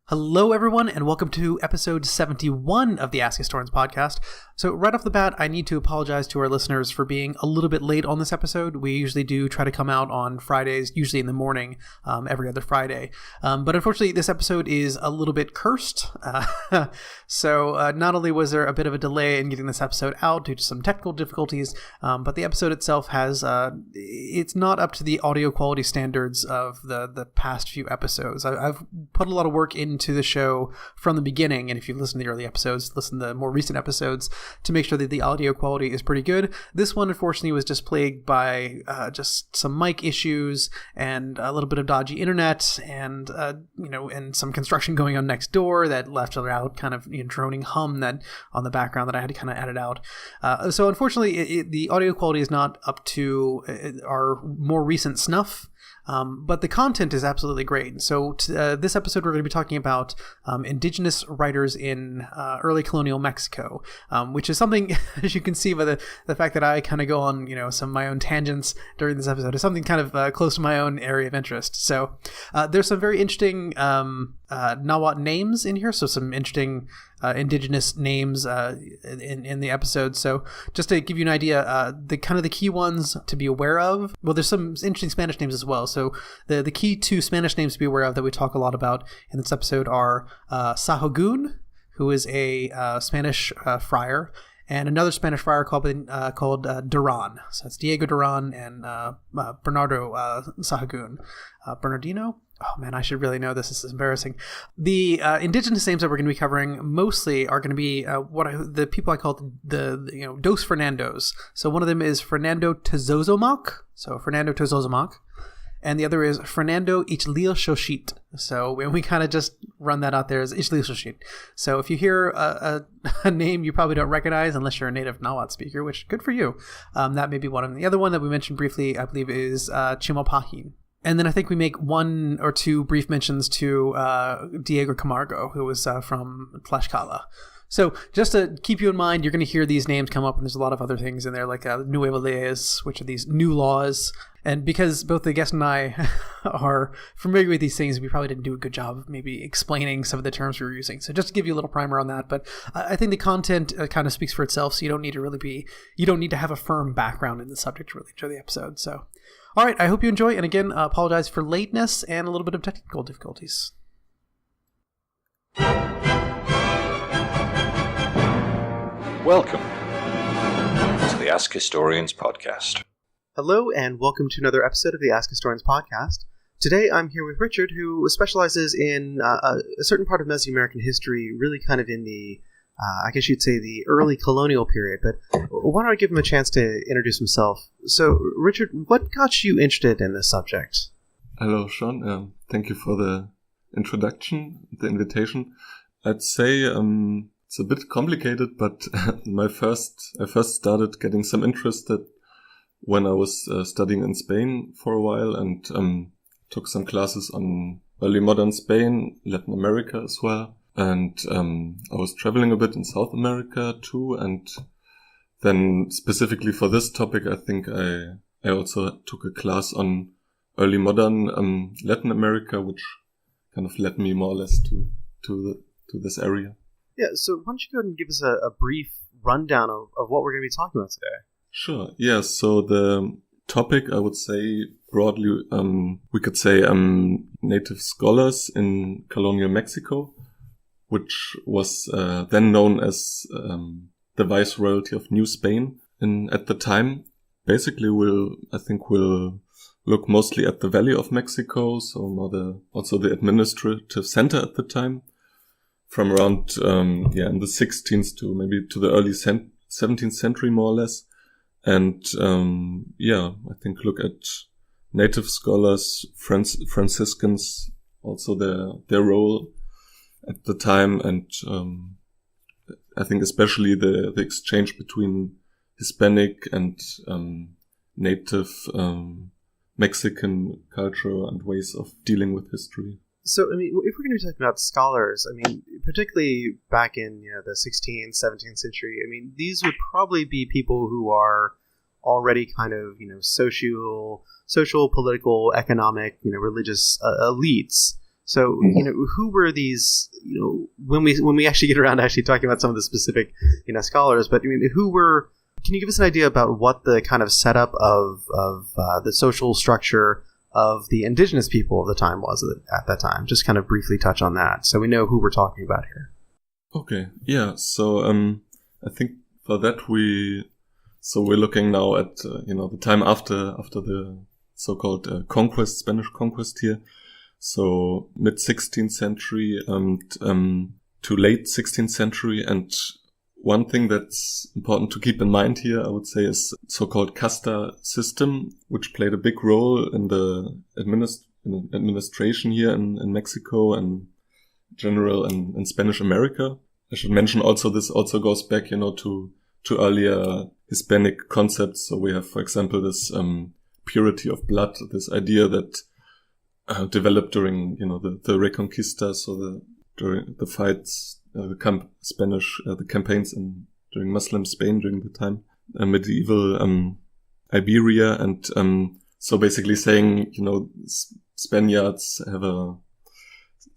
Hello, everyone, and welcome to episode 71 of the Ask Historians podcast. So right off the bat, I need to apologize to our listeners for being a little bit late on this episode. We usually do try to come out on Fridays, usually in the morning, every other Friday. But unfortunately, this episode is a little bit cursed. So not only was there a bit of a delay in getting this episode out due to some technical difficulties, but the episode itself has, it's not up to the audio quality standards of the past few episodes. I've put a lot of work into the show from the beginning, and if you've listened to the early episodes, listen to the more recent episodes to make sure that the audio quality is pretty good. This one, unfortunately, was just plagued by just some mic issues and a little bit of dodgy internet, and and some construction going on next door that left out kind of droning hum that on the background that I had to kind of edit out. So unfortunately, the audio quality is not up to our more recent snuff. But the content is absolutely great. So this episode, we're going to be talking about Indigenous writers in early colonial Mexico, which is something, as you can see by the fact that I kind of go on, some of my own tangents during this episode, is something kind of close to my own area of interest. So there's some very interesting Nahua names in here, so some interesting Indigenous names in the episode. So just to give you an idea, the key ones to be aware of, well, there's some interesting Spanish names as well. So the key two Spanish names to be aware of that we talk a lot about in this episode are Sahagun, who is a Spanish friar, and another Spanish friar called Duran. So it's Diego Duran and Bernardo Sahagun. Bernardino? Oh man, I should really know this. This is embarrassing. The indigenous names that we're going to be covering mostly are going to be the people I call the Dos Fernandos. So one of them is Fernando Tezozomoc. So Fernando Tezozomoc. And the other is Fernando Ixtlilxochitl. So we kind of just run that out there as Ixtlilxochitl. So if you hear a name you probably don't recognize unless you're a native Nahuatl speaker, which good for you, that may be one of them. The other one that we mentioned briefly, I believe, is Chimalpahin. And then I think we make one or two brief mentions to Diego Camargo, who was from Tlaxcala. So just to keep you in mind, you're going to hear these names come up, and there's a lot of other things in there, like Nueva Leyes, which are these new laws. And because both the guest and I are familiar with these things, we probably didn't do a good job of maybe explaining some of the terms we were using. So just to give you a little primer on that. But I think the content kind of speaks for itself, so you don't need to have a firm background in the subject to really enjoy the episode. So, all right, I hope you enjoy. And again, apologize for lateness and a little bit of technical difficulties. Welcome to the Ask Historians podcast. Hello, and welcome to another episode of the Ask Historians podcast. Today, I'm here with Richard, who specializes in a certain part of Mesoamerican history, really kind of in the, I guess you'd say, the early colonial period. But why don't I give him a chance to introduce himself? So, Richard, what got you interested in this subject? Hello, Sean. Thank you for the introduction, the invitation. I'd say it's a bit complicated, but I first started getting some interest when I was studying in Spain for a while, and took some classes on early modern Spain, Latin America as well. And I was traveling a bit in South America too, and then specifically for this topic, I think I also took a class on early modern Latin America, which kind of led me more or less to this area. Yeah, so why don't you go ahead and give us a brief rundown of what we're going to be talking about today? Sure. Yeah, so the topic, I would say broadly, we could say native scholars in Colonial Mexico, which was then known as the Viceroyalty of New Spain at the time. Basically, we'll look mostly at the Valley of Mexico, so more also the administrative center at the time, from around in the 16th to maybe to the early 17th century, more or less. And I think look at native scholars, Franciscans, also their role at the time, and I think especially the exchange between Hispanic and native Mexican culture and ways of dealing with history. So, I mean, if we're going to be talking about scholars, I mean, particularly back in the 16th, 17th century, I mean, these would probably be people who are already kind of, social, political, economic, religious elites. So, who were these, when we actually get around to actually talking about some of the specific, scholars, but can you give us an idea about what the kind of setup of the social structure of the indigenous people of the time was at that time? Just kind of briefly touch on that so we know who we're talking about here. Okay. Yeah. So, I think for that we're looking now at, the time after the so-called Spanish conquest here. So mid-16th century and to late 16th century. And one thing that's important to keep in mind here, I would say, is so-called casta system, which played a big role in the administration here in Mexico and general in Spanish America. I should mention also this also goes back, to earlier Hispanic concepts. So we have, for example, this purity of blood, this idea that developed during, the Reconquista, so during the fights, the campaigns during Muslim Spain during the time, medieval Iberia, and so basically saying, Spaniards have a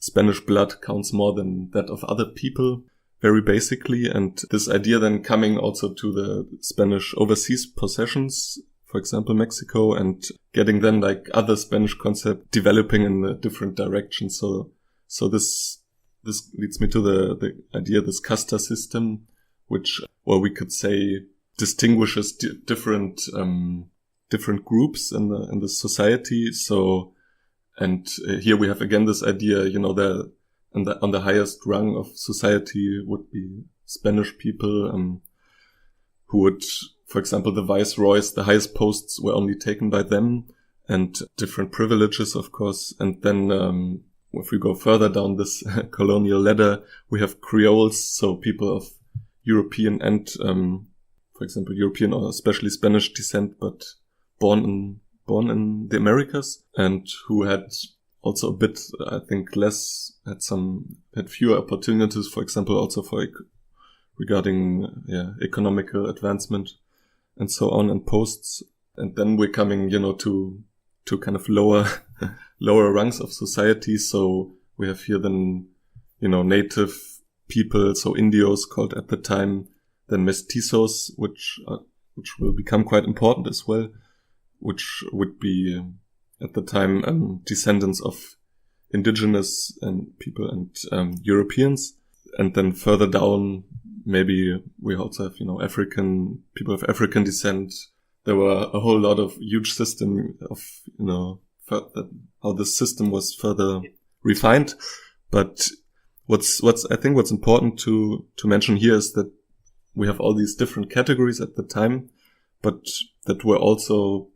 Spanish blood counts more than that of other people, very basically, and this idea then coming also to the Spanish overseas possessions, for example, Mexico, and getting then like other Spanish concept developing in a different direction. So this leads me to the idea, this casta system, which, or we could say, distinguishes different groups in the society. So, and here we have again this idea, on the highest rung of society would be Spanish people, who would, for example, the viceroys, the highest posts were only taken by them, and different privileges, of course. And then, if we go further down this colonial ladder, we have Creoles, so people of European and, for example, European or especially Spanish descent, but born in the Americas, and who had also a bit, I think, had fewer opportunities, for example, also regarding economical advancement and so on, and posts. And then we're coming, to kind of lower rungs of society. So we have here then, native people, so Indios called at the time, then Mestizos, which will become quite important as well, which would be at the time descendants of Indigenous and people and Europeans. And then further down, maybe we also have, people of African descent. There were a whole lot of huge system of, how this system was further refined. But what's important to mention here is that we have all these different categories at the time, but that were also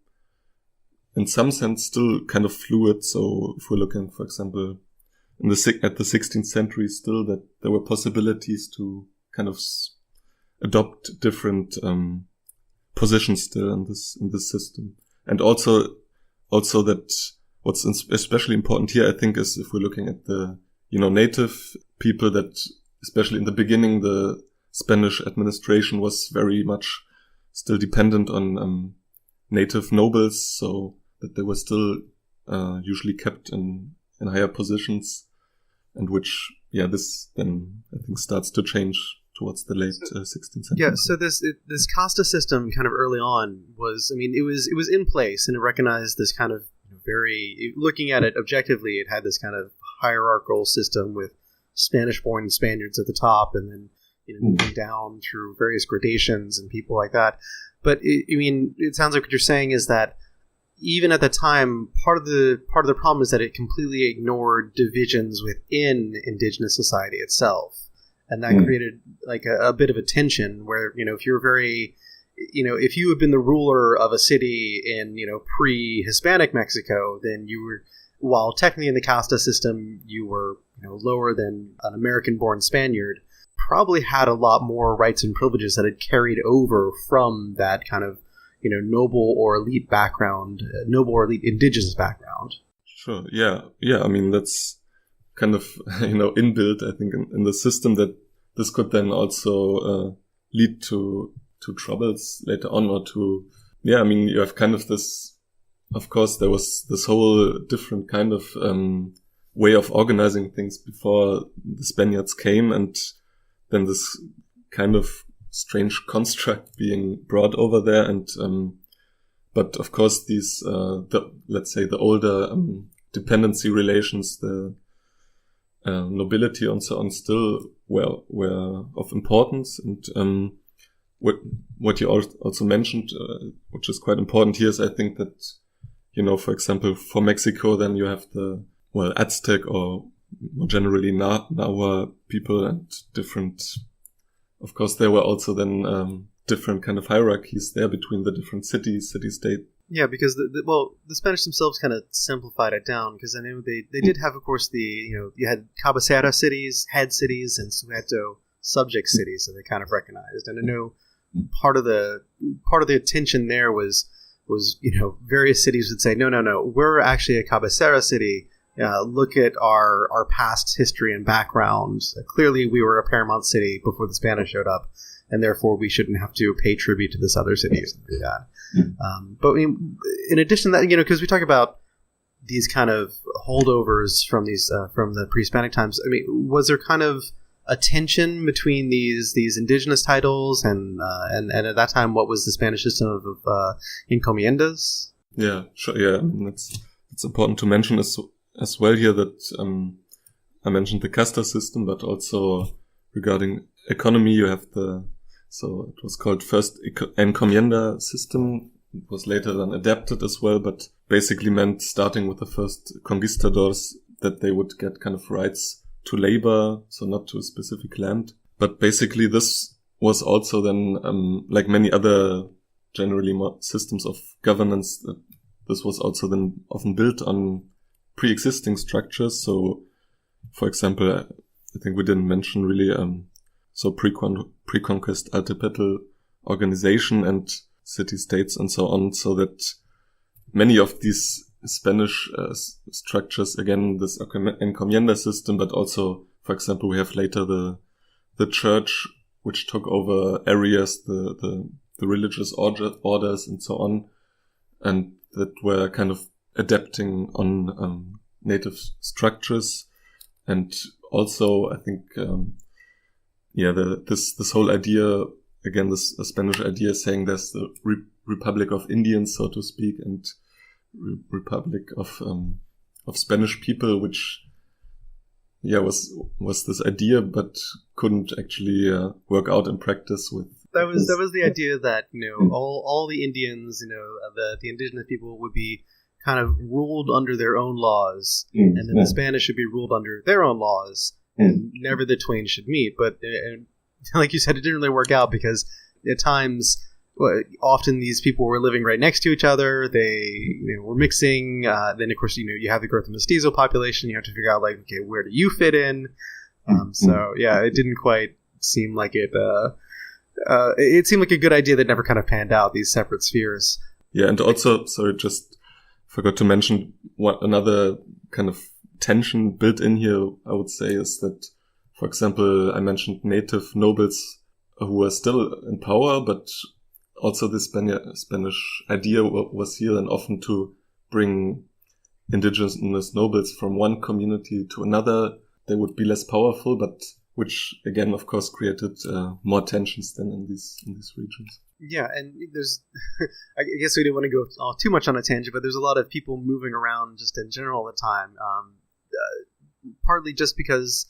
in some sense still kind of fluid. So if we're looking, for example, at the 16th century still, that there were possibilities to kind of adopt different positions still in this system. And also that what's especially important here, I think, is if we're looking at the, native people, that especially in the beginning, the Spanish administration was very much still dependent on native nobles, so that they were still usually kept in higher positions, and which, this then I think starts to change towards the late 16th century. Yeah, so this casta system kind of early on was, it was in place, and it recognized this kind of looking at it objectively, it had this kind of hierarchical system with Spanish-born Spaniards at the top, and then moving down through various gradations and people like that. But it sounds like what you're saying is that even at the time, part of the problem is that it completely ignored divisions within indigenous society itself, and that created like a bit of a tension where if you're very, if you had been the ruler of a city in pre-Hispanic Mexico, then you were, while technically in the casta system you were lower than an American-born Spaniard, probably had a lot more rights and privileges that had carried over from that kind of noble or elite background, noble or elite indigenous background. Sure. Yeah. That's kind of inbuilt, I think, in the system, that this could then also lead to troubles later on, or to you have kind of this. Of course, there was this whole different kind of way of organizing things before the Spaniards came, and then this kind of strange construct being brought over there. And but of course these let's say the older dependency relations, the nobility and so on, still were of importance. And what you also mentioned, which is quite important here, is I think that, for example, for Mexico, then you have the Aztec, or more generally Nahua people, and different. Of course, there were also then different kind of hierarchies there between the different city-state. Yeah, because the Spanish themselves kind of simplified it down, because I know they did have, of course, you had cabecera cities, head cities, and sujeto subject cities that they kind of recognized. And I know part of the attention there was various cities would say, no, we're actually a cabecera city. Look at our past history and background. Clearly, we were a paramount city before the Spanish showed up, and therefore we shouldn't have to pay tribute to this other city or something like that. But in addition to that, because we talk about these kind of holdovers from the pre-Hispanic times, I mean, was there kind of a tension between these indigenous titles and at that time, what was the Spanish system of encomiendas? Yeah, sure. Yeah, I mean, it's important to mention as well here that I mentioned the casta system, but also regarding economy, you have so it was called first encomienda system. It was later then adapted as well, but basically meant starting with the first conquistadors that they would get kind of rights to labor, so not to a specific land. But basically this was also then, like many other generally systems of governance, that this was also then often built on pre-existing structures. So, for example, I think we didn't mention really, so pre-conquest artipetal organization and city-states and so on, so that many of these Spanish structures, again, this encomienda system, but also, for example, we have later the church, which took over areas, the religious orders and so on, and that were kind of adapting on native structures. And also, I think, this whole idea, again, this Spanish idea saying there's the Republic of Indians, so to speak, and Republic of Spanish people, which was this idea, but couldn't actually work out in practice with. That was the idea that all the Indians, the indigenous people would be kind of ruled under their own laws, and then the Spanish should be ruled under their own laws, and never the twain should meet. But like you said, it didn't really work out, because at times, often these people were living right next to each other. They were mixing. Then, of course, you have the growth of mestizo population. You have to figure out, like, okay, where do you fit in? So, yeah, it didn't quite seem like it. It seemed like a good idea that never kind of panned out, these separate spheres. Yeah, and also, sorry, just forgot to mention what another kind of tension built in here, I would say, is that, for example, I mentioned native nobles who are still in power, but also the Spanish idea was here, and often to bring indigenous nobles from one community to another. They would be less powerful, but which again, of course, created more tensions than in these regions. Yeah, and there's, I guess we didn't want to go too much on a tangent, but there's a lot of people moving around just in general all the time. Partly just because,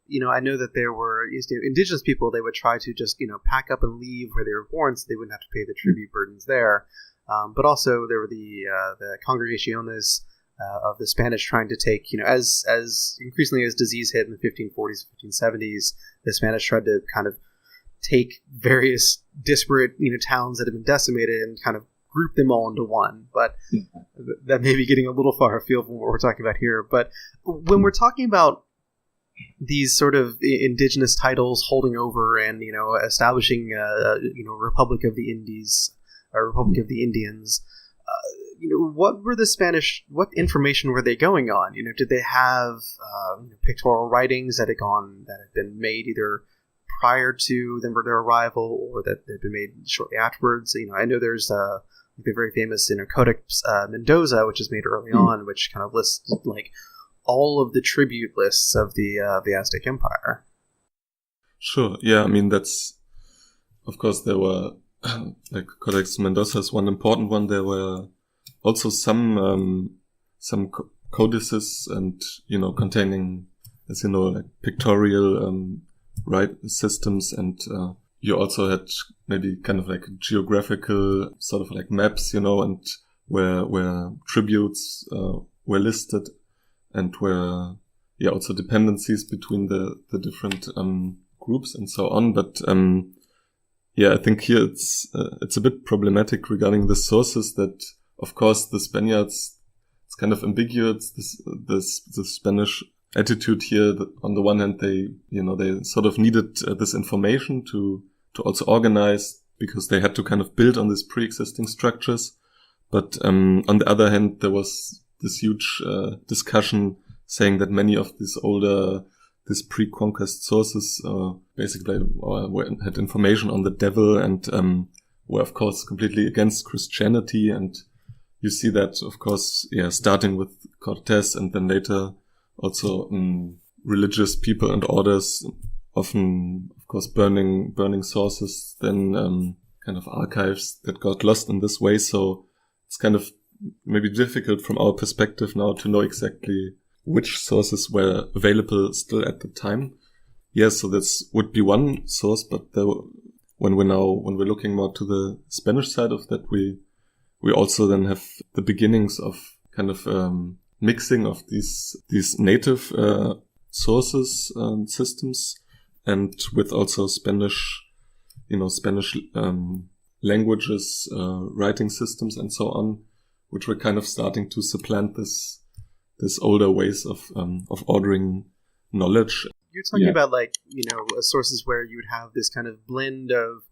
I know that there were indigenous people, they would try to just, pack up and leave where they were born, so they wouldn't have to pay the tribute burdens there. But also there were the congregaciones of the Spanish trying to take, as increasingly as disease hit in the 1540s, 1570s, the Spanish tried to kind of take various disparate, towns that had been decimated and kind of group them all into one. But that may be getting a little far afield from what we're talking about here. But when we're talking about these sort of indigenous titles holding over and, establishing Republic of the Indies, or Republic of the Indians, what were the Spanish, what information were they going on? Did they have pictorial writings that had been made either prior to their arrival or that had been made shortly afterwards? I know there's the very famous Codex Mendoza, which is made early on, which kind of lists like all of the tribute lists of the Aztec Empire. Sure. Yeah. I mean, that's, of course, there were, like Codex Mendoza is one important one. There were also some codices and, containing, as you know, like pictorial, systems. And, you also had maybe kind of like geographical sort of like maps, and where tributes, were listed and where, also dependencies between the different, groups and so on. But, I think here it's a bit problematic regarding the sources that, of course, the Spaniards, it's kind of ambiguous, the Spanish attitude here. On the one hand, they sort of needed this information to also organize, because they had to kind of build on these pre-existing structures. But on the other hand, there was this huge discussion saying that many of these pre-conquest sources basically had information on the devil and were, of course, completely against Christianity. And you see that, of course, starting with Cortés and then later also religious people and orders, often, of course, burning sources, then kind of archives that got lost in this way. So it's kind of maybe difficult from our perspective now to know exactly which sources were available still at the time. So this would be one source, but when we're looking more to the Spanish side of that, we also then have the beginnings of kind of mixing of these native sources and systems, and with also Spanish languages, writing systems and so on, which were kind of starting to supplant this older ways of ordering knowledge. You're talking about sources where you would have this kind of blend of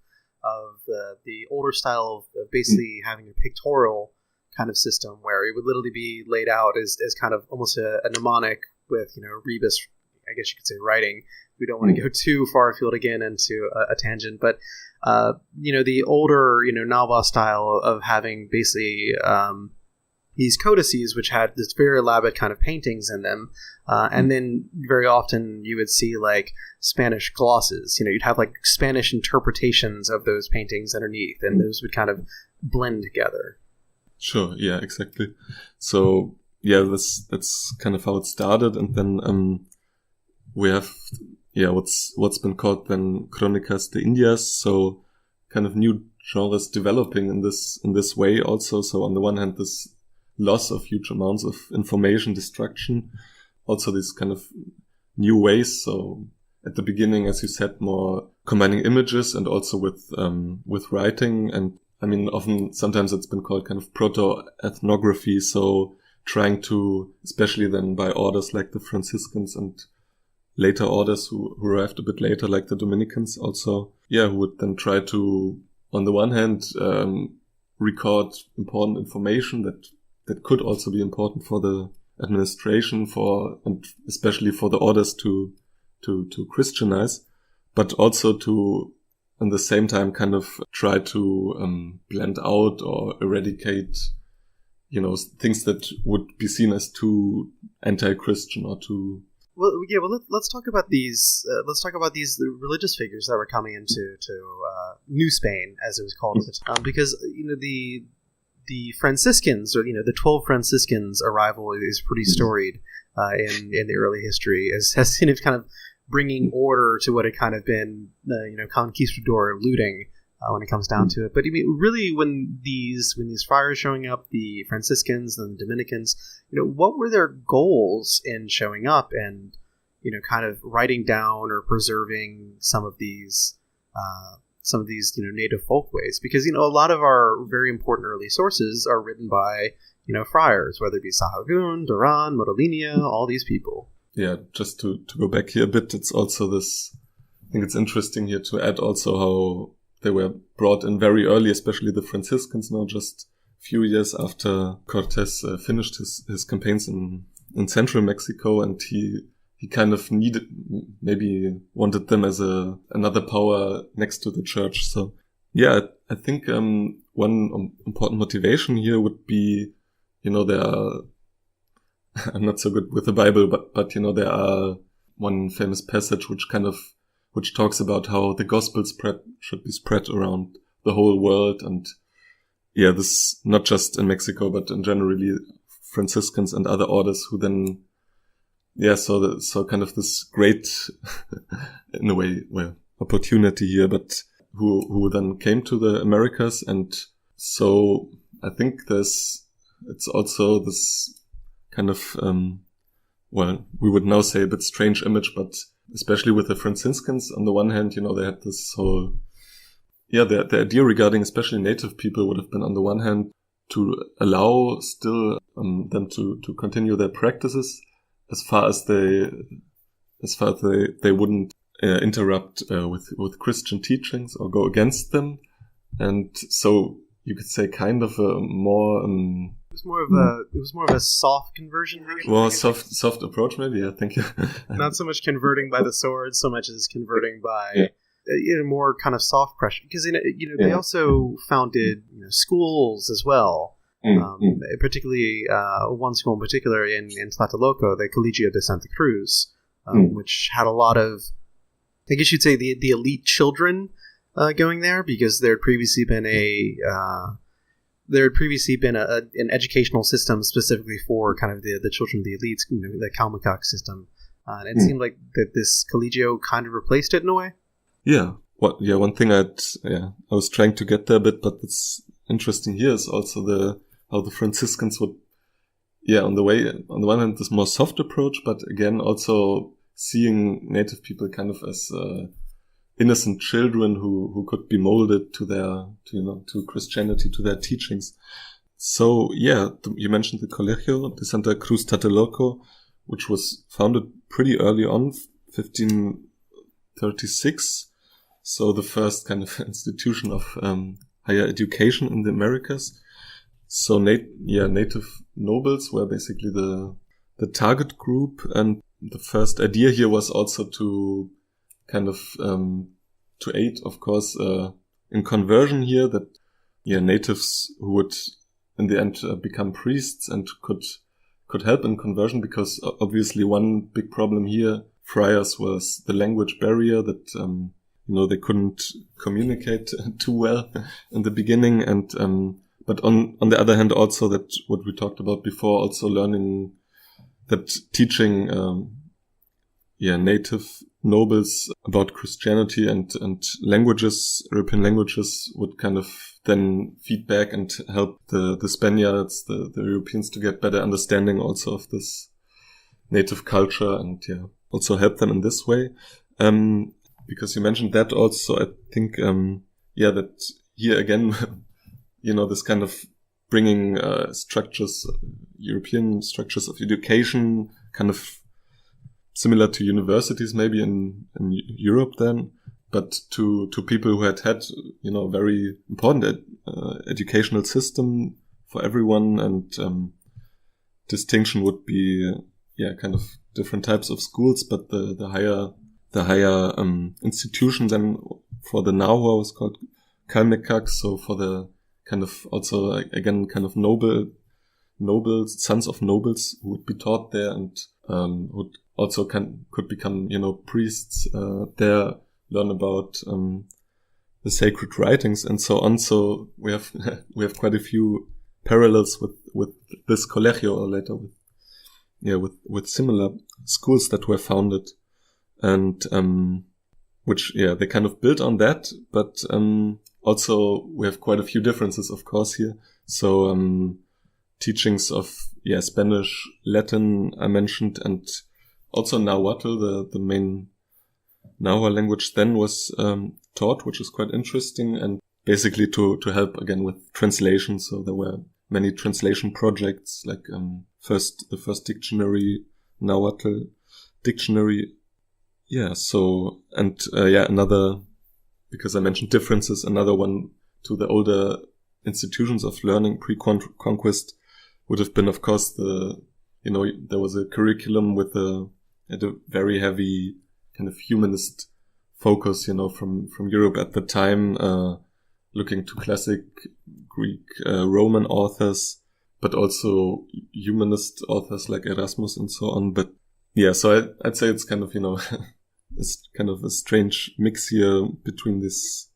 the older style of basically having a pictorial kind of system where it would literally be laid out as kind of almost a mnemonic with, rebus, I guess you could say, writing. We don't want to go too far afield again into a tangent, but the older, Nahua style of having basically these codices, which had this very elaborate kind of paintings in them. And then very often you would see like Spanish glosses, you'd have like Spanish interpretations of those paintings underneath, and those would kind of blend together. Sure. Yeah, exactly. So that's kind of how it started. And then, we have, what's been called then Crónicas de Indias. So kind of new genres developing in this way also. So on the one hand, this loss of huge amounts of information destruction, also these kind of new ways. So at the beginning, as you said, more combining images and also with writing. And I mean, sometimes it's been called kind of proto-ethnography. So trying to, especially then by orders like the Franciscans and later orders who arrived a bit later, like the Dominicans also, who would then try to, on the one hand, record important information that could also be important for the administration, and especially for the orders to Christianize, but also to, at the same time, kind of try to blend out or eradicate, things that would be seen as too anti-Christian or too. Well, let's talk about these. Let's talk about these religious figures that were coming into New Spain, as it was called at the time, because the Franciscans, or the 12 Franciscans' arrival is pretty storied in the early history, has seen it kind of bringing order to what had kind of been conquistador looting when it comes down to it. But I mean, really, when these friars showing up, the Franciscans and the Dominicans, what were their goals in showing up and kind of writing down or preserving some of these native folkways? Because a lot of our very important early sources are written by friars, whether it be Sahagun, Duran, Motolinia, all these people. Yeah, just to go back here a bit, it's also this. I think it's interesting here to add also how they were brought in very early, especially the Franciscans, now just a few years after Cortés finished his campaigns in central Mexico, and he kind of wanted them as another power next to the church. So I think one important motivation here would be, there are I'm not so good with the Bible, but there are one famous passage which talks about how the gospel should be spread around the whole world. And this not just in Mexico, but in generally Franciscans and other orders who then, saw kind of this great, in a way, opportunity here, but who then came to the Americas. And so I think it's also this kind of, we would now say a bit strange image, but especially with the Franciscans, on the one hand, they had this whole, the idea regarding especially native people would have been, on the one hand, to allow still them to continue their practices as far as they wouldn't interrupt with Christian teachings or go against them. And so you could say kind of a more it was more of a soft conversion. More soft approach, maybe. Yeah, thank you. Not so much converting by the sword, so much as converting by more kind of soft pressure. Because they also founded schools as well. Particularly one school in particular in Tlatelolco, the Colegio de Santa Cruz, which had a lot of, I guess you'd say, the elite children going there, because there had previously been an educational system specifically for kind of the children of the elites, the Calmecac system, and it seemed like that this Colegio kind of replaced it in a way. Yeah. One thing I was trying to get there a bit, but it's interesting here is also how the Franciscans would, on the one hand, this more soft approach, but again, also seeing native people kind of as innocent children who could be molded to Christianity, to their teachings. So, you mentioned the Colegio de Santa Cruz Tlatelolco, which was founded pretty early on, 1536. So the first kind of institution of higher education in the Americas. So native nobles were basically the target group, and the first idea here was also to kind of to aid, of course, in conversion here, that natives who would in the end become priests and could help in conversion, because obviously one big problem here, friars, was the language barrier, that they couldn't communicate too well in the beginning, and but on the other hand, also that what we talked about before, also learning that teaching native nobles about Christianity and languages, European languages, would kind of then feed back and help the Spaniards, the Europeans, to get better understanding also of this native culture, and also help them in this way. Because you mentioned that also, I think, that here again, this kind of bringing structures, European structures of education, kind of similar to universities maybe in Europe then, but to people who had a very important educational system for everyone, and distinction would be kind of different types of schools, but the higher institution then for the Nahua was called Calmecac, so for the kind of also again kind of nobles, sons of nobles who would be taught there, and would also could become priests there, learn about the sacred writings and so on. So we have quite a few parallels with this colegio, or later with similar schools that were founded, and which they kind of built on that, but also we have quite a few differences, of course, here. So teachings of Spanish, Latin I mentioned, and also Nahuatl, the main Nahua language then was taught, which is quite interesting, and basically to help again with translation. So there were many translation projects, like the first dictionary, Nahuatl dictionary. So, and another, because I mentioned differences, another one to the older institutions of learning pre-conquest would have been, of course, there was a curriculum with a very heavy kind of humanist focus, from Europe at the time, looking to classic Greek, Roman authors, but also humanist authors like Erasmus and so on. But yeah, so I'd say it's kind of, it's kind of a strange mix here between this,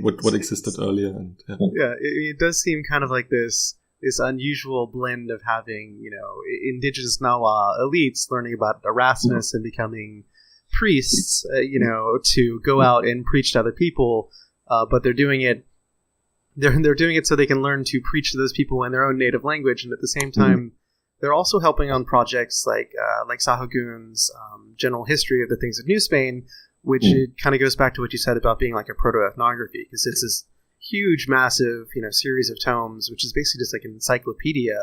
what existed earlier. And it does seem kind of like this unusual blend of having, indigenous Nahua elites learning about Erasmus and becoming priests, to go out and preach to other people, but they're doing it. They're doing it so they can learn to preach to those people in their own native language, and at the same time, they're also helping on projects like Sahagun's general history of the things of New Spain, which it kind of goes back to what you said about being like a proto-ethnography, because it's this huge, massive, series of tomes, which is basically just like an encyclopedia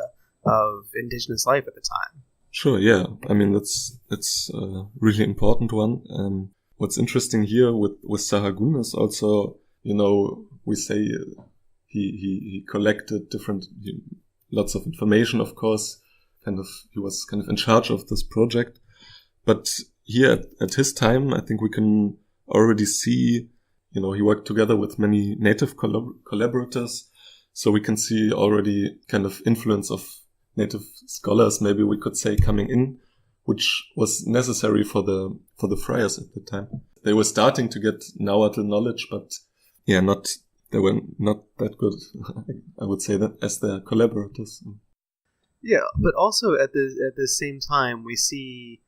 of indigenous life at the time. Sure, yeah. I mean, that's a really important one. What's interesting here with Sahagun is also, we say he collected lots of information, of course. He was kind of in charge of this project. But here at his time, I think we can already see, he worked together with many native collaborators. So we can see already kind of influence of native scholars, maybe we could say, coming in, which was necessary for the friars at the time. They were starting to get Nahuatl knowledge, but they were not that good, I would say, that as their collaborators. Yeah, but also at the same time, we see,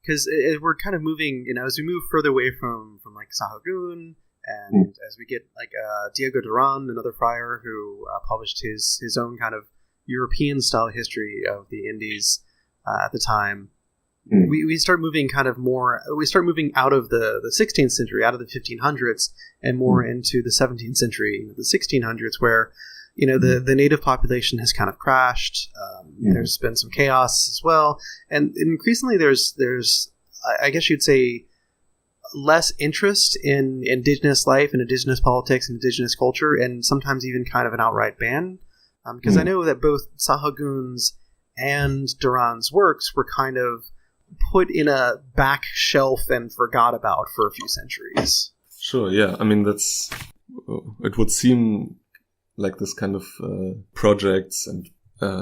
because we're kind of moving, as we move further away from like Sahagun, and as we get like Diego Duran, another friar who published his own kind of European style history of the Indies at the time, we start moving out of the 16th century, out of the 1500s, and more into the 17th century, the 1600s, where the native population has kind of crashed. There's been some chaos as well, and increasingly there's I guess you'd say less interest in indigenous life and indigenous politics and indigenous culture, and sometimes even kind of an outright ban. Because I know that both Sahagun's and Duran's works were kind of put in a back shelf and forgot about for a few centuries. Sure, yeah. I mean, it would seem like this kind of projects and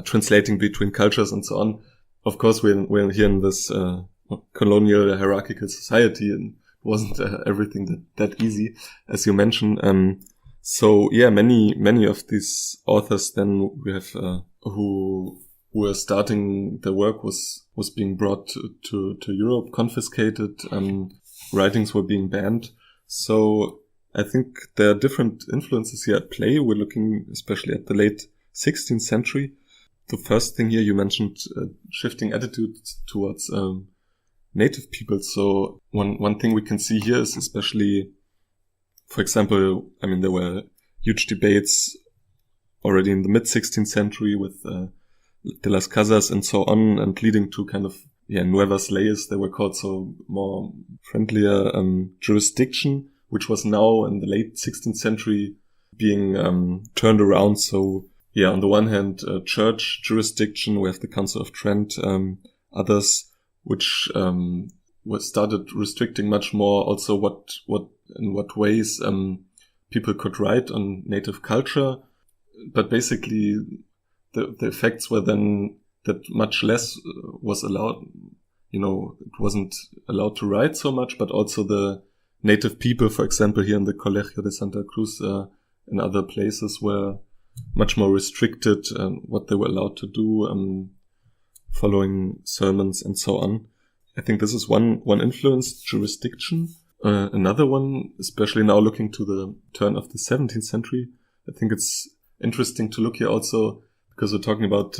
translating between cultures and so on. Of course, we're here in this colonial hierarchical society, and it wasn't everything that easy, as you mentioned. So yeah, many of these authors then we have who were starting their work was being brought to Europe, confiscated, writings were being banned. So I think there are different influences here at play. We're looking especially at the late 16th century. The first thing here you mentioned, shifting attitudes towards native people. So one thing we can see here is especially, for example, I mean, there were huge debates already in the mid-16th century with de las Casas and so on, and leading to kind of, nuevas leyes, they were called, so more friendlier jurisdiction, which was now in the late 16th century being turned around. So on the one hand, church jurisdiction, we have the Council of Trent, others, which was started restricting much more also in what ways people could write on native culture. But basically the effects were then that much less was allowed, it wasn't allowed to write so much, but also the native people, for example, here in the Colegio de Santa Cruz and other places were much more restricted what they were allowed to do, following sermons and so on. I think this is one influence, jurisdiction. Another one, especially now looking to the turn of the 17th century, I think it's interesting to look here also because we're talking about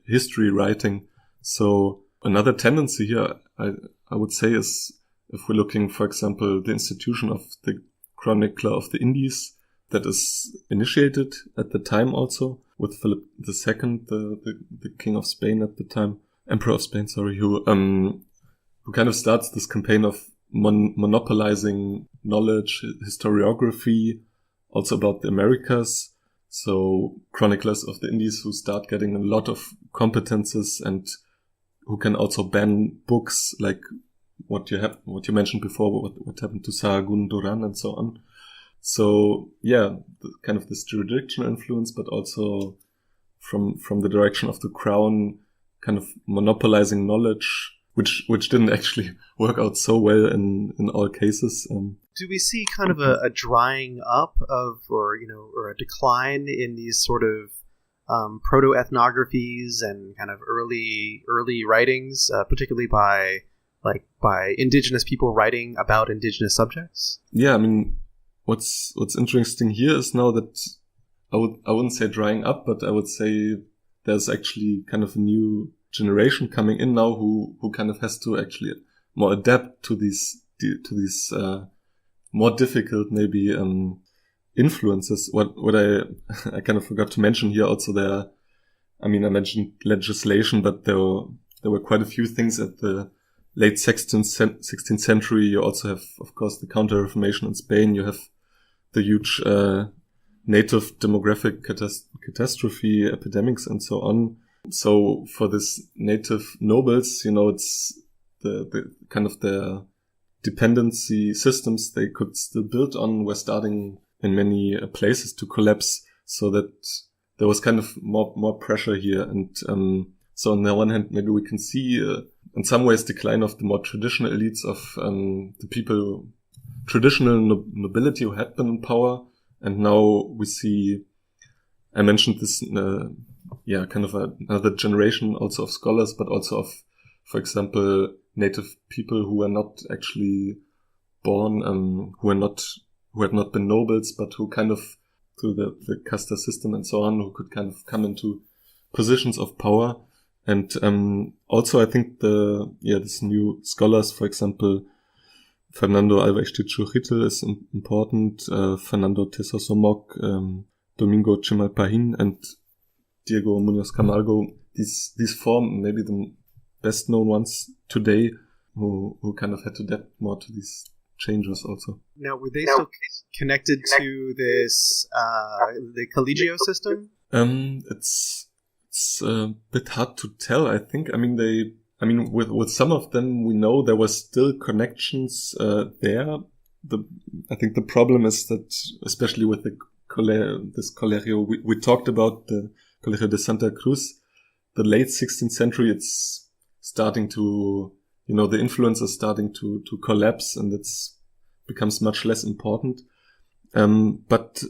history writing. So another tendency here, I would say, is if we're looking, for example, the institution of the Chronicler of the Indies that is initiated at the time also with Philip II, the King of Spain at the time, Emperor of Spain, sorry, who kind of starts this campaign of monopolizing knowledge, historiography, also about the Americas. So chroniclers of the Indies who start getting a lot of competences and who can also ban books like what you mentioned before, what happened to Sahagun, Duran, and so on. So kind of this jurisdictional influence, but also from the direction of the crown, kind of monopolizing knowledge, which didn't actually work out so well in all cases. Do we see kind of a drying up of, or a decline in these sort of proto-ethnographies and kind of early writings, particularly by indigenous people writing about indigenous subjects? Yeah, I mean, what's interesting here is now that I wouldn't say drying up, but I would say there's actually kind of a new generation coming in now who kind of has to actually more adapt to these more difficult maybe influences. What I kind of forgot to mention here also, I mentioned legislation, but there were quite a few things at the late 16th century. You also have, of course, the Counter-Reformation in Spain. You have the huge native demographic catastrophe, epidemics, and so on. So for this native nobles, it's the kind of their dependency systems they could still build on were starting in many places to collapse, so that there was kind of more pressure here. And so on the one hand, maybe we can see in some ways decline of the more traditional elites of the people, traditional nobility who had been in power. And now we see, I mentioned this, kind of another generation also of scholars, but also of, for example, native people who were not actually born, who had not been nobles, but who kind of, through the casta system and so on, who could kind of come into positions of power. And also I think this new scholars, for example, Fernando Ixtlilxochitl is important, Fernando Tezozomoc, Domingo Chimalpahin, and Diego Muñoz Camargo. These form maybe the best known ones today, who kind of had to adapt more to these changes also. Now, were they still connected to this the collegio system? It's a bit hard to tell. I think. With some of them, we know there were still connections there. I think the problem is that, especially with this Colegio, we talked about the Colegio de Santa Cruz, the late 16th century. It's starting to, the influence is starting to collapse, and becomes much less important. But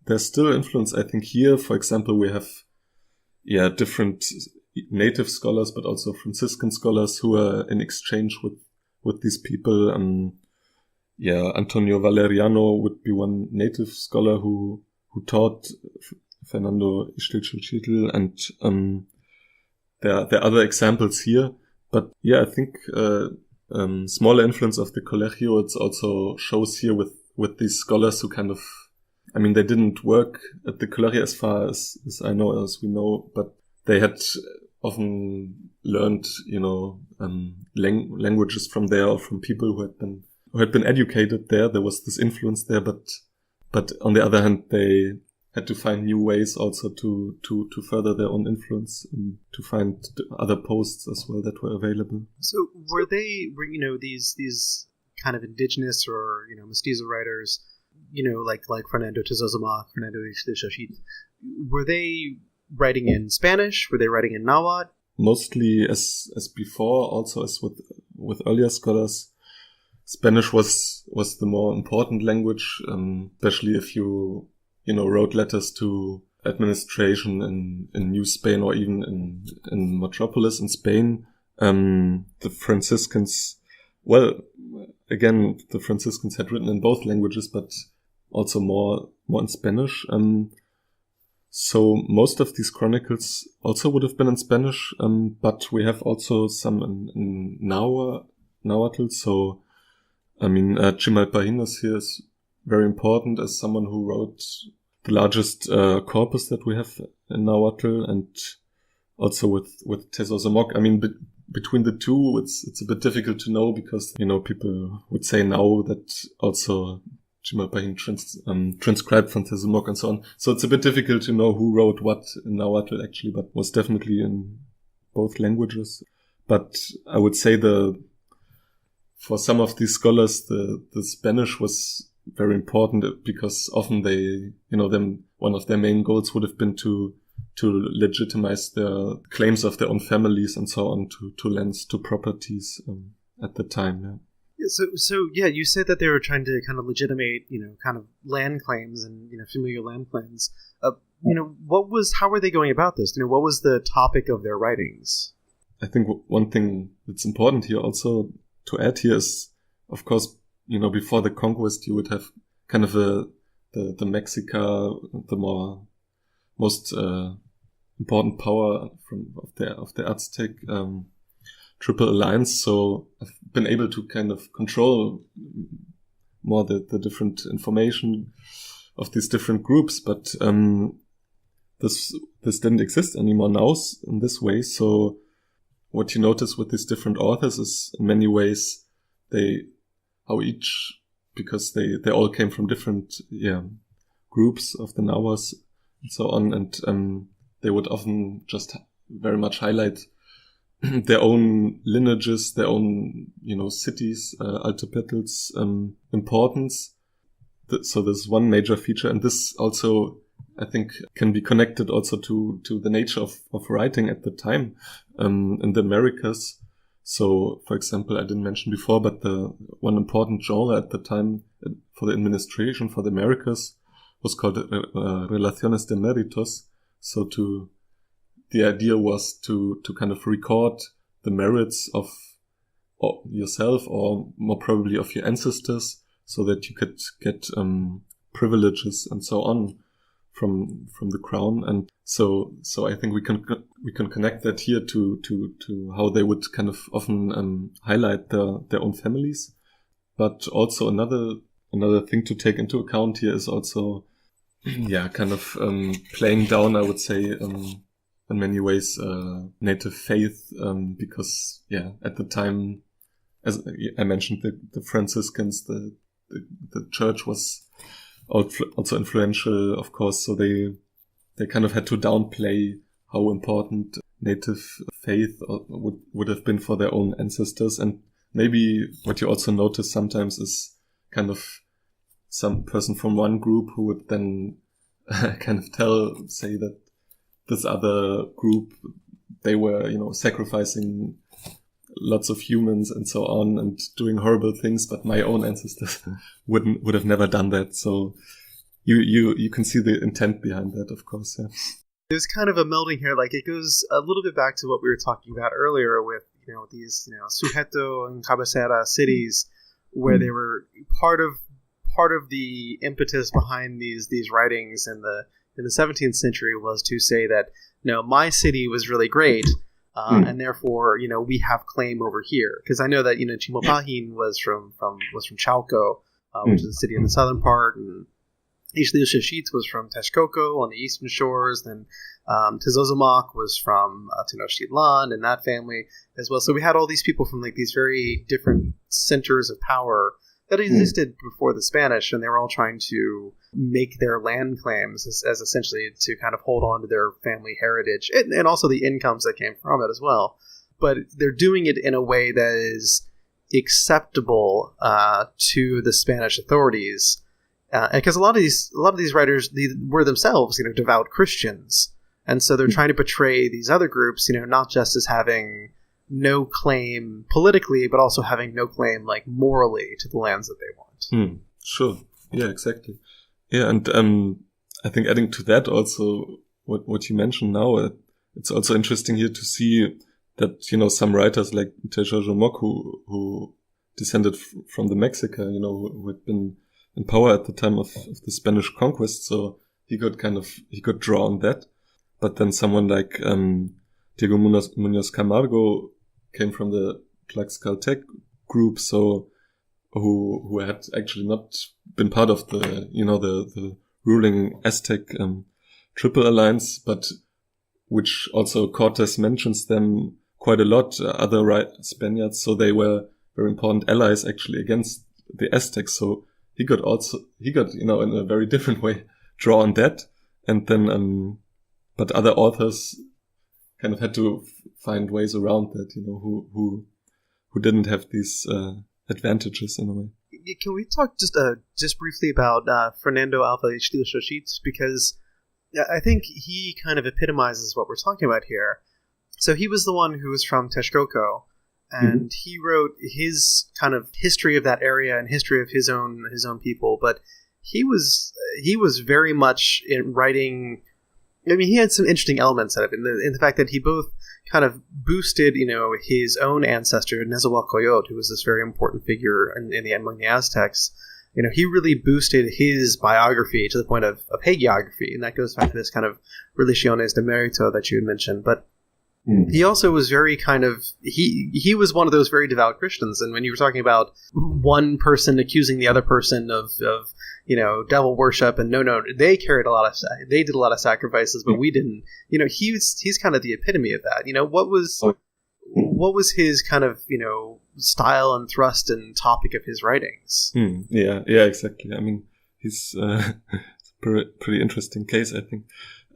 there's still influence, I think, here. For example, we have, different native scholars, but also Franciscan scholars who are in exchange with these people. Antonio Valeriano would be one native scholar who taught Fernando Ixtlilxochitl, and there are other examples here. But I think smaller influence of the Colegio, it also shows here with these scholars who kind of, they didn't work at the Colegio as far as I know, as we know, but they had often learned, languages from there, or from people who had been educated there. There was this influence there, but on the other hand, they had to find new ways also to further their own influence, and to find other posts as well that were available. So were these kind of indigenous or mestizo writers, like Fernando Tezozomoc, Fernando Ixtlilxochitl, were they writing in Spanish? Were they writing in Nahuatl? Mostly as before, also as with earlier scholars, Spanish was the more important language, especially if you wrote letters to administration in New Spain, or even in Metropolis in Spain. The Franciscans, the Franciscans had written in both languages, but also more in Spanish. So most of these chronicles also would have been in Spanish, but we have also some in Nahuatl. So, Chimalpahin is very important as someone who wrote the largest corpus that we have in Nahuatl, and also with Tezozomoc. Between the two, it's a bit difficult to know, because people would say now that also Chimalpahin transcribed from Tezozomoc and so on. So it's a bit difficult to know who wrote what in Nahuatl actually, but was definitely in both languages. But I would say for some of these scholars, the Spanish was very important, because often they, one of their main goals would have been to to legitimize their claims of their own families and so on to lands, to properties at the time. Yeah. So you said that they were trying to kind of legitimate, kind of land claims and, familial land claims. How were they going about this? What was the topic of their writings? I think one thing that's important here also to add here is, of course, before the conquest, you would have kind of the Mexica, the most important power of the Aztec Triple Alliance. So I've been able to kind of control more the different information of these different groups, but this didn't exist anymore now in this way. So what you notice with these different authors is in many ways because they all came from different groups of the Nahuas and so on, and they would often just very much highlight their own lineages, their own cities, Altepetls, importance. So there's one major feature, and this also I think can be connected also to the nature of writing at the time in the Americas. So, for example, I didn't mention before, but the one important genre at the time for the administration for the Americas was called Relaciones de Méritos. So the idea was to kind of record the merits of yourself, or more probably of your ancestors, so that you could get privileges and so on from the crown. And so I think we can connect that here to how they would kind of often highlight their own families. But also another thing to take into account here is also kind of playing down, I would say, in many ways native faith, because at the time, as I mentioned, the Franciscans, the church was also influential, of course, so they kind of had to downplay how important native faith would have been for their own ancestors. And maybe what you also notice sometimes is kind of some person from one group who would then kind of say that this other group, they were, sacrificing lots of humans and so on and doing horrible things, but my own ancestors would have never done that. So you can see the intent behind that, of course. Yeah. There's kind of a melding here. Like, it goes a little bit back to what we were talking about earlier with, these, sujeto and cabecera cities, where they were part of the impetus behind these writings in the 17th century was to say that, my city was really great, and therefore, we have claim over here. Because I know that, Chimalpahin was from Chalco, which is a city in the southern part, and Ixtlilxochitl was from Texcoco on the eastern shores, then Tezozomoc was from Tenochtitlan and that family as well. So we had all these people from like these very different centers of power that existed before the Spanish, and they were all trying to make their land claims as essentially to kind of hold on to their family heritage and also the incomes that came from it as well. But they're doing it in a way that is acceptable to the Spanish authorities. Because a lot of these writers were themselves, devout Christians, and so they're trying to portray these other groups, not just as having no claim politically, but also having no claim, like, morally to the lands that they want. Sure. Yeah, exactly. Yeah, and I think adding to that also what you mentioned now, it's also interesting here to see that some writers like Tezozomoc who descended from the Mexica, who had been in power at the time of the Spanish conquest, so he could draw on that. But then someone like Diego Muñoz Camargo came from the Tlaxcaltec group, so who had actually not been part of the ruling Aztec Triple Alliance, but which also Cortes mentions them quite a lot, other Spaniards, so they were very important allies actually against the Aztecs. So he got in a very different way draw on that, and then but other authors kind of had to find ways around that, who didn't have these advantages in a way. Can we talk just briefly about Fernando Alva Ixtlilxochitl, because Yeah, I think he kind of epitomizes what we're talking about here. So he was the one who was from Texcoco, and he wrote his kind of history of that area and history of his own people. But he was very much in writing. I mean, he had some interesting elements of it in the fact that he both kind of boosted, his own ancestor Nezahualcóyotl, who was this very important figure among the Aztecs. He really boosted his biography to the point of hagiography, and that goes back to this kind of relaciones de mérito that you had mentioned. But he also was very kind of he was one of those very devout Christians, and when you were talking about one person accusing the other person of devil worship, and no, they did a lot of sacrifices, but we didn't. He's kind of the epitome of that. What was his kind of style and thrust and topic of his writings? Yeah, exactly. I mean, he's a pretty interesting case, I think.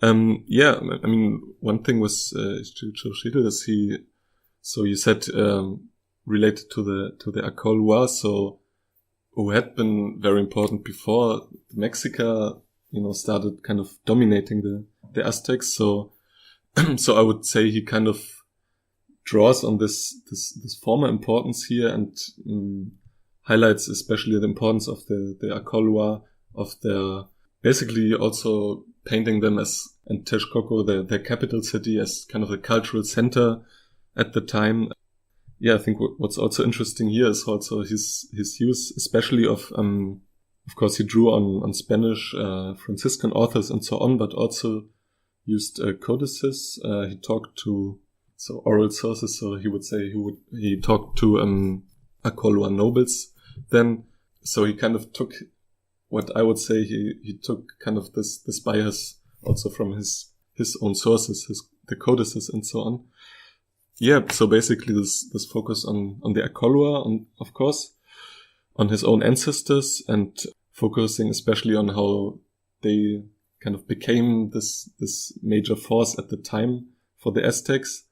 I mean, one thing was Ixtlilxochitl is so you said related to the Acolwa, so who had been very important before Mexica, started kind of dominating the Aztecs. So I would say he kind of draws on this former importance here and highlights especially the importance of the Acolwa, of their basically also painting them as, and Texcoco, their capital city, as kind of a cultural center at the time. Yeah, I think what's also interesting here is also his use, especially of course he drew on Spanish Franciscan authors and so on, but also used codices. He talked to oral sources. So he would say he talked to Acolwa nobles then. So he kind of took what I would say he took kind of this bias also from his own sources, the codices and so on. Yeah, so basically this focus on the Acolwa, and of course on his own ancestors, and focusing especially on how they kind of became this major force at the time for the Aztecs.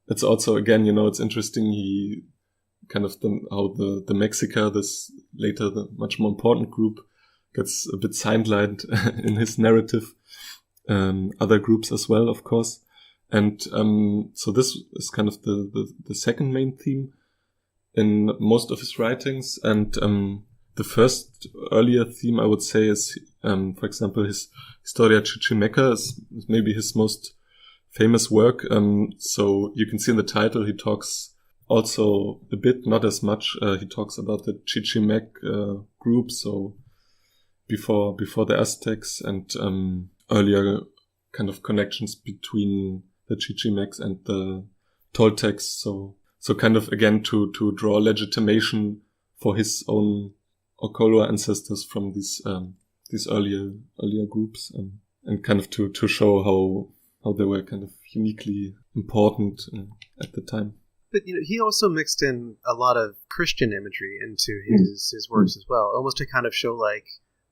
It's also, again, it's interesting, he kind of how the Mexica, this later the much more important group, gets a bit sidelined in his narrative. Other groups as well, of course. And so this is kind of the second main theme in most of his writings. And the first earlier theme, I would say, is, for example, his Historia Chichimeca is maybe his most famous work. So you can see in the title, he talks also a bit, not as much, he talks about the Chichimec group, so before the Aztecs, and earlier kind of connections between the Chichimecs and the Toltecs. So kind of again to draw legitimation for his own Acolwa ancestors from these earlier groups, and kind of to show how they were kind of uniquely important at the time. But he also mixed in a lot of Christian imagery into his works as well, almost to kind of show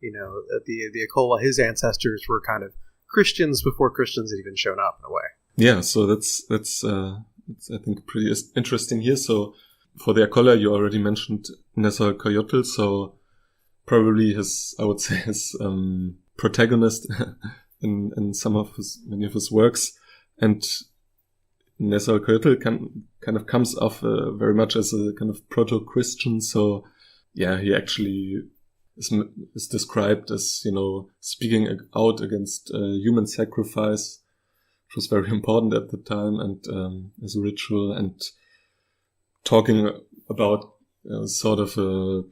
the Acolwa, his ancestors were kind of Christians before Christians had even shown up in a way. Yeah, so that's I think pretty interesting here. So for the Acolwa, you already mentioned Nezahualcóyotl, so probably his protagonist in many of his works, and Nezahualcóyotl kind of comes off very much as a kind of proto-Christian. So yeah, he actually is described as, speaking out against human sacrifice, which was very important at the time, and as a ritual, and talking about sort of a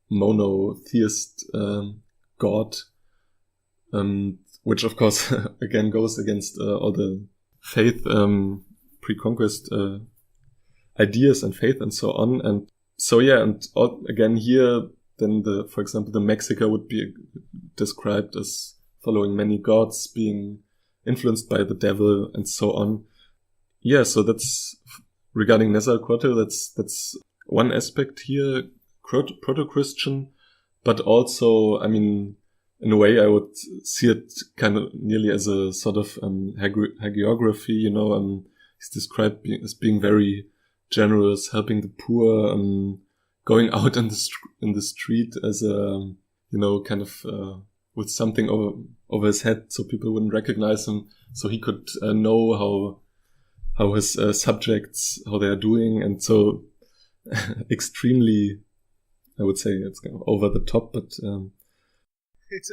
monotheist god, which of course again goes against all the faith, pre-conquest ideas and faith and so on. And so yeah, and again here, then for example, the Mexica would be described as following many gods, being influenced by the devil and so on. Yeah, so that's regarding Nezahualcóyotl, that's one aspect here, proto-Christian, but also, I mean, in a way I would see it kind of nearly as a sort of hagiography, he's described as being very generous, helping the poor, going out in the street as a, kind of with something over his head, so people wouldn't recognize him. So he could know how his subjects, how they are doing, and so extremely, I would say it's kind of over the top, but it's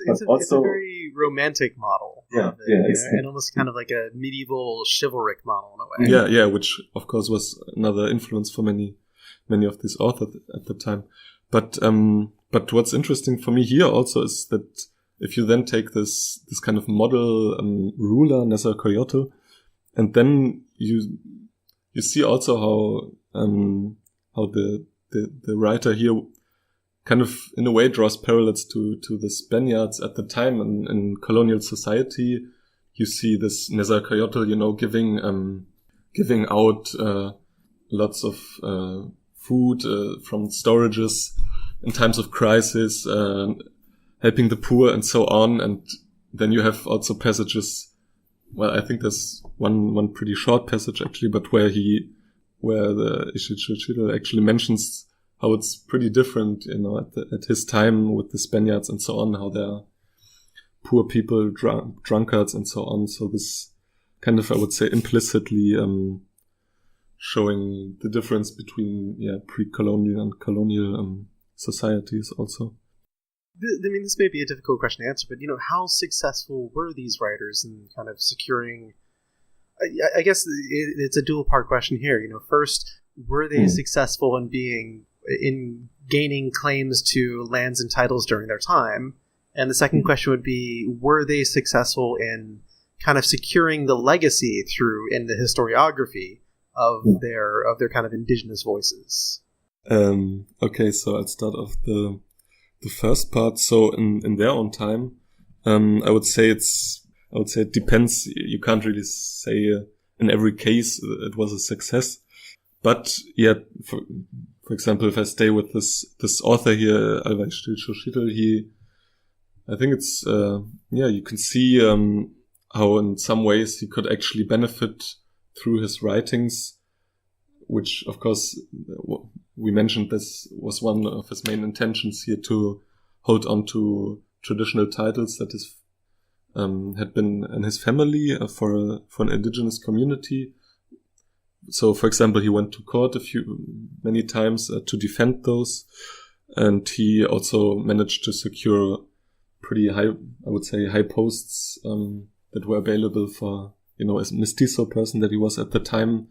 a very romantic model. And almost kind of like a medieval chivalric model in a way. Yeah, which of course was another influence for many of these authors at the time. But what's interesting for me here also is that if you then take this kind of model ruler, Nezahualcóyotl, and then you see also how the writer here kind of in a way draws parallels to the Spaniards at the time in colonial society. You see this Nezahualcóyotl, giving out lots of food from storages in times of crisis, helping the poor and so on. And then you have also passages. Well, I think there's one pretty short passage actually, but where the Ixtlilxochitl actually mentions how it's pretty different, at his time with the Spaniards and so on, how they're poor people, drunkards and so on. So this kind of, I would say, implicitly showing the difference between pre-colonial and colonial societies also. I mean, this may be a difficult question to answer, but how successful were these writers in kind of securing? I guess it's a dual-part question here. First, were they successful in gaining claims to lands and titles during their time? And the second question would be, were they successful in kind of securing the legacy in the historiography of their kind of indigenous voices? Okay, so I'll start off the first part. So in their own time, I would say it depends. You can't really say in every case it was a success. But yeah, for example, if I stay with this author here, Ixtlilxochitl, I think it's you can see how in some ways he could actually benefit through his writings, which of course we mentioned this was one of his main intentions here, to hold on to traditional titles that had been in his family for an indigenous community. So, for example, he went to court many times to defend those, and he also managed to secure pretty high, I would say, high posts that were available for, as a mestizo person that he was at the time.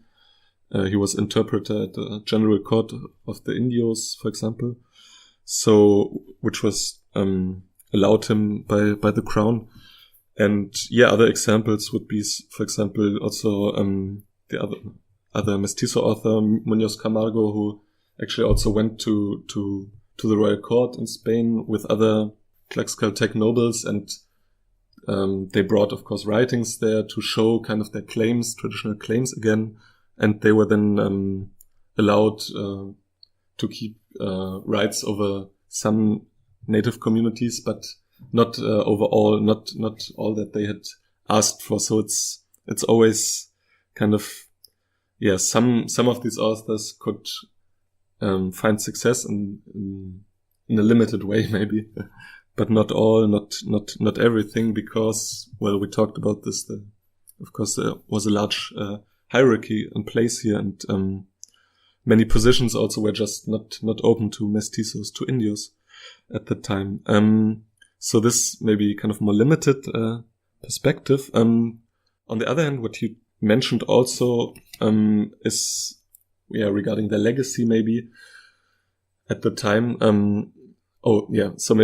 He was interpreter at the General Court of the Indios, for example. So, which was allowed him by the crown. And other examples would be, for example, also the other mestizo author, Muñoz Camargo, who actually also went to the royal court in Spain with other Tlaxcaltec nobles, and they brought, of course, writings there to show kind of their claims, traditional claims again, and they were then allowed to keep rights over some native communities, but not over all, not all that they had asked for. So it's always kind of, some of these authors could find success in a limited way, maybe, but not all, not everything, because, well, we talked about this. Of course, there was a large hierarchy in place here, and many positions also were just not open to mestizos, to Indios at the time. So this may be kind of more limited perspective. On the other hand, what you mentioned also is regarding their legacy, maybe at the time. So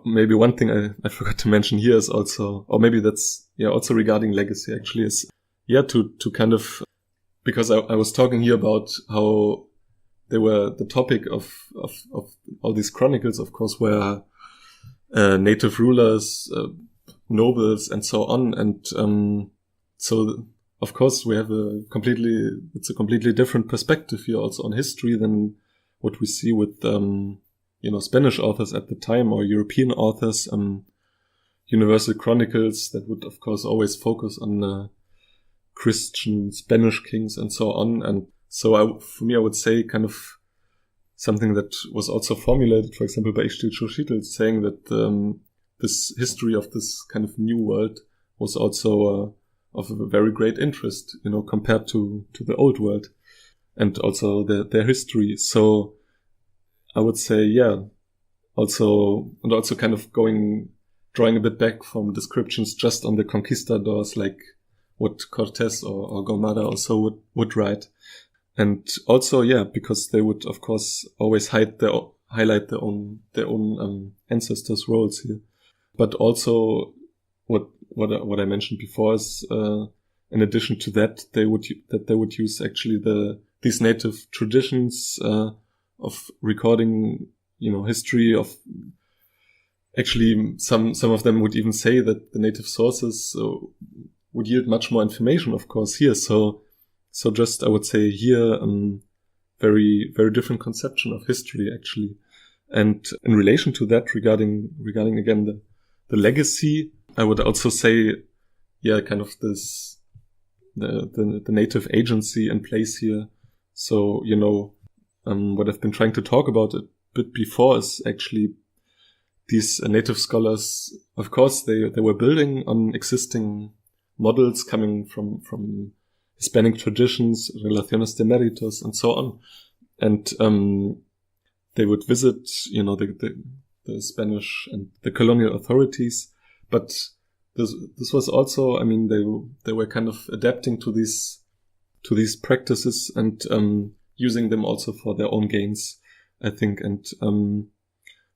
maybe one thing I forgot to mention here is also, or maybe that's also regarding legacy actually, is to kind of, because I was talking here about how they were the topic of all these chronicles, of course, were native rulers, nobles, and so on, and so of course we have it's a completely different perspective here also on history than what we see with Spanish authors at the time, or European authors, universal chronicles that would of course always focus on Christian Spanish kings and so on. And so for me I would say kind of something that was also formulated, for example, by Ixtlilxochitl, saying that this history of this kind of new world was also of a very great interest, compared to the old world, and also their history. So I would say, also kind of drawing a bit back from descriptions just on the conquistadors, like what Cortés or Gomara also would write. And also, because they would, of course, always highlight their own ancestors' roles here. But also, what I mentioned before is, in addition to that, they would use actually these native traditions of recording, history of. Actually, some of them would even say that the native sources would yield much more information, of course, here. So just, I would say here, very, very different conception of history, actually. And in relation to that, regarding again, the legacy, I would also say, kind of this, the native agency in place here. So, what I've been trying to talk about a bit before is actually these native scholars, of course, they were building on existing models coming from Hispanic traditions, relaciones de méritos, and so on. And they would visit, the Spanish and the colonial authorities. But this was also, they were kind of adapting to these practices and using them also for their own gains, I think. And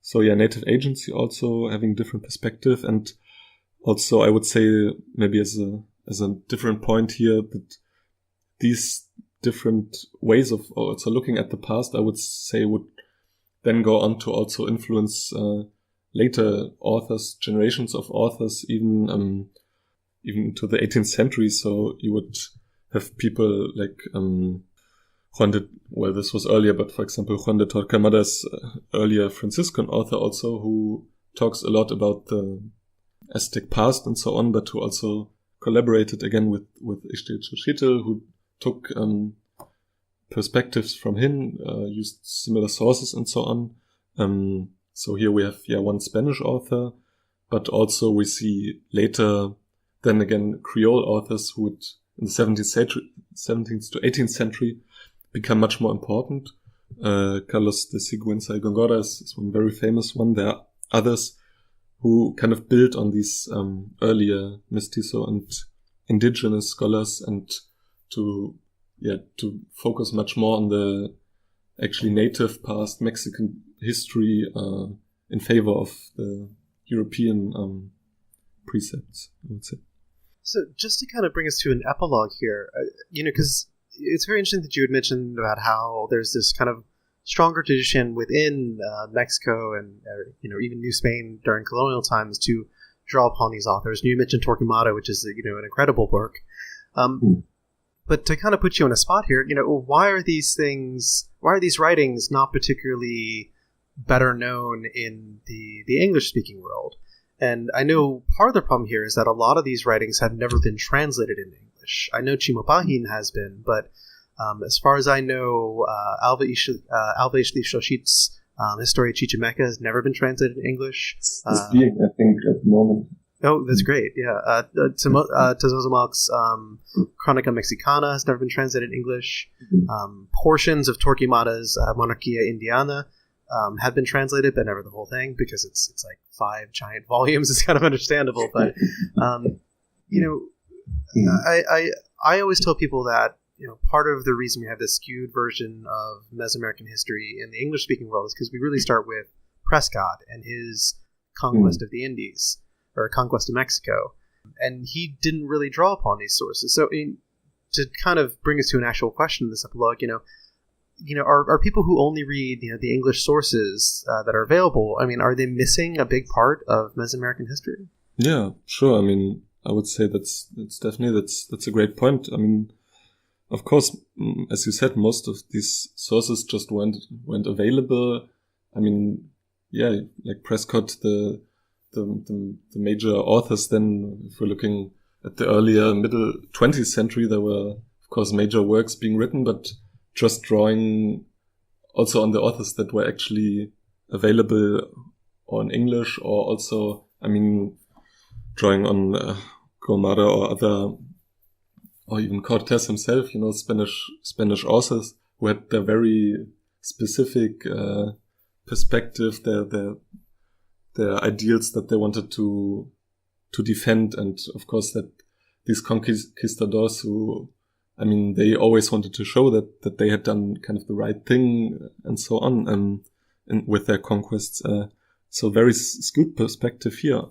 so native agency also having different perspective, and also I would say maybe as a different point here that these different ways of also looking at the past, I would say, would then go on to also influence later authors, generations of authors, even to the 18th century. So you would have people like this was earlier, but for example, Juan de Torquemada's earlier Franciscan author also, who talks a lot about the Aztec past and so on, but who also collaborated again with Ixtlilxochitl, who took perspectives from him, used similar sources and so on. So here we have one Spanish author, but also we see later, then again, Creole authors who would, in the 17th to 18th century, become much more important. Carlos de Sigüenza y Góngora is one very famous one. There are others who kind of built on these earlier Mestizo and Indigenous scholars, and to focus much more on the actually native past Mexican history in favor of the European precepts, I would say. So just to kind of bring us to an epilogue here, because it's very interesting that you had mentioned about how there's this kind of stronger tradition within Mexico and even New Spain during colonial times to draw upon these authors. And you mentioned Torquemada, which is an incredible work. But to kind of put you on a spot here, why are these writings not particularly better known in the English-speaking world? And I know part of the problem here is that a lot of these writings have never been translated into English. I know Chimalpahin has been, but as far as I know, Alva Ixtlilxochitl's Historia Chichimeca has never been translated in English. It's being, I think, at the moment. Oh, that's great. Yeah. Tezozomoc's Chronica Mexicana has never been translated in English. Portions of Torquemada's Monarquia Indiana have been translated, but never the whole thing, because it's like 5 giant volumes. It's kind of understandable, but I always tell people that part of the reason we have this skewed version of Mesoamerican history in the English-speaking world is because we really start with Prescott and his conquest of the Indies, or conquest of Mexico, and he didn't really draw upon these sources. So, to kind of bring us to an actual question in this epilogue, are people who only read the English sources that are available, are they missing a big part of Mesoamerican history? Yeah, sure. I would say that's a great point. Of course, as you said, most of these sources just weren't available. Like Prescott, the major authors. Then, if we're looking at the earlier middle 20th century, there were, of course, major works being written, but just drawing also on the authors that were actually available or in English, or also I mean, drawing on Gomara or other, or even Cortés himself, Spanish authors who had their very specific perspective, their ideals that they wanted to defend, and of course that these conquistadors who, I mean, they always wanted to show that they had done kind of the right thing and so on, and with their conquests. So very skewed perspective here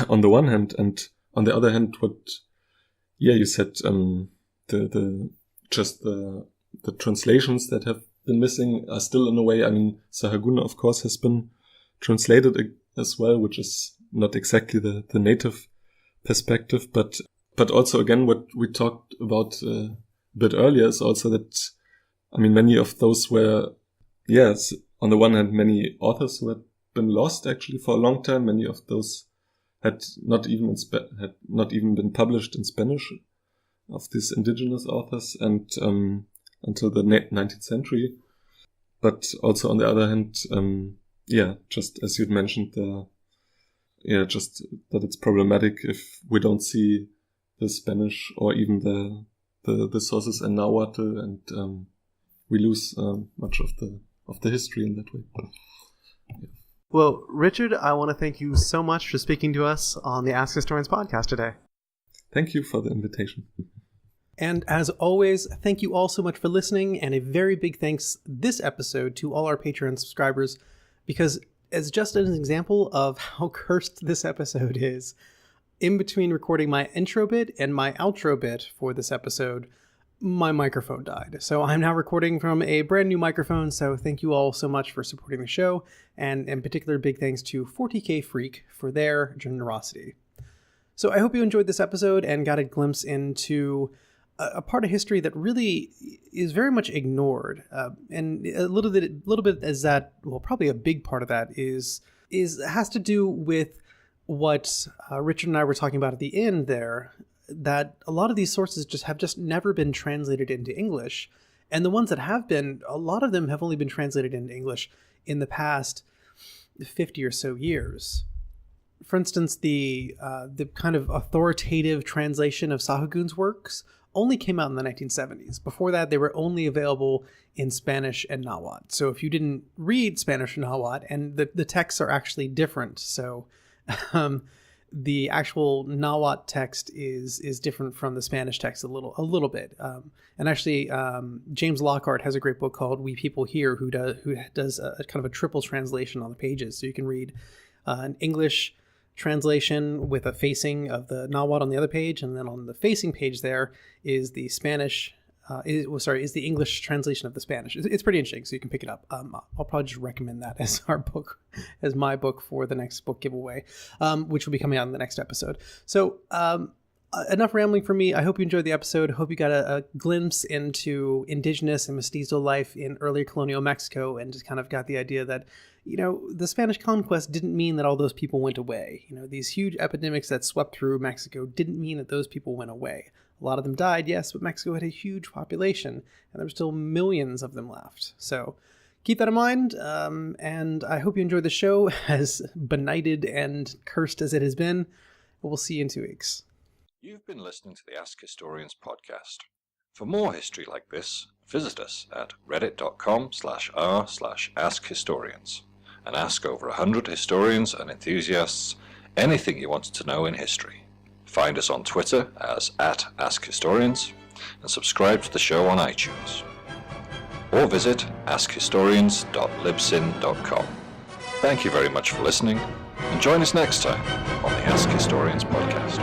on the one hand, and on the other hand, you said, the translations that have been missing are still in a way. I mean, Sahagun, of course, has been translated as well, which is not exactly the native perspective, but also again, what we talked about a bit earlier is also that, I mean, many of those were, yes, on the one hand, many authors who had been lost actually for a long time. Many of those had not even been published in Spanish, of these indigenous authors, and until the 19th century. But also on the other hand, just as you'd mentioned, just that it's problematic if we don't see the Spanish or even the sources in Nahuatl, and we lose much of the history in that way. Yeah. Well, Richard, I want to thank you so much for speaking to us on the Ask Historians podcast today. Thank you for the invitation. And as always, thank you all so much for listening, and a very big thanks this episode to all our Patreon subscribers, because as just an example of how cursed this episode is, in between recording my intro bit and my outro bit for this episode, my microphone died. So I'm now recording from a brand new microphone, so thank you all so much for supporting the show, and in particular, big thanks to 40K Freak for their generosity. So I hope you enjoyed this episode and got a glimpse into a part of history that really is very much ignored, and a little bit is that, well, probably a big part of that has to do with what Richard and I were talking about at the end there, that a lot of these sources have never been translated into English, and the ones that have been, a lot of them have only been translated into English in the past 50 or so years. For instance, the kind of authoritative translation of Sahagun's works only came out in the 1970s. Before that, they were only available in Spanish and Nahuatl. So if you didn't read Spanish or Nahuatl, and the texts are actually different, so the actual Nahuatl text is different from the Spanish text a little bit. And actually, James Lockhart has a great book called We People Here, who does a kind of a triple translation on the pages. So you can read an English translation with a facing of the Nahuatl on the other page, and then on the facing page there is the Spanish. Is the English translation of the Spanish. It's pretty interesting, so you can pick it up. I'll probably just recommend that as as my book for the next book giveaway, which will be coming out in the next episode. So enough rambling for me. I hope you enjoyed the episode. Hope you got a glimpse into Indigenous and Mestizo life in early colonial Mexico, and just kind of got the idea that, the Spanish conquest didn't mean that all those people went away. These huge epidemics that swept through Mexico didn't mean that those people went away. A lot of them died, yes, but Mexico had a huge population, and there were still millions of them left. So keep that in mind, and I hope you enjoyed the show, as benighted and cursed as it has been. We'll see you in 2 weeks. You've been listening to the Ask Historians podcast. For more history like this, visit us at reddit.com/r/askhistorians and ask over 100 historians and enthusiasts anything you want to know in history. Find us on Twitter as @AskHistorians, and subscribe to the show on iTunes. Or visit askhistorians.libsyn.com. Thank you very much for listening, and join us next time on the Ask Historians podcast.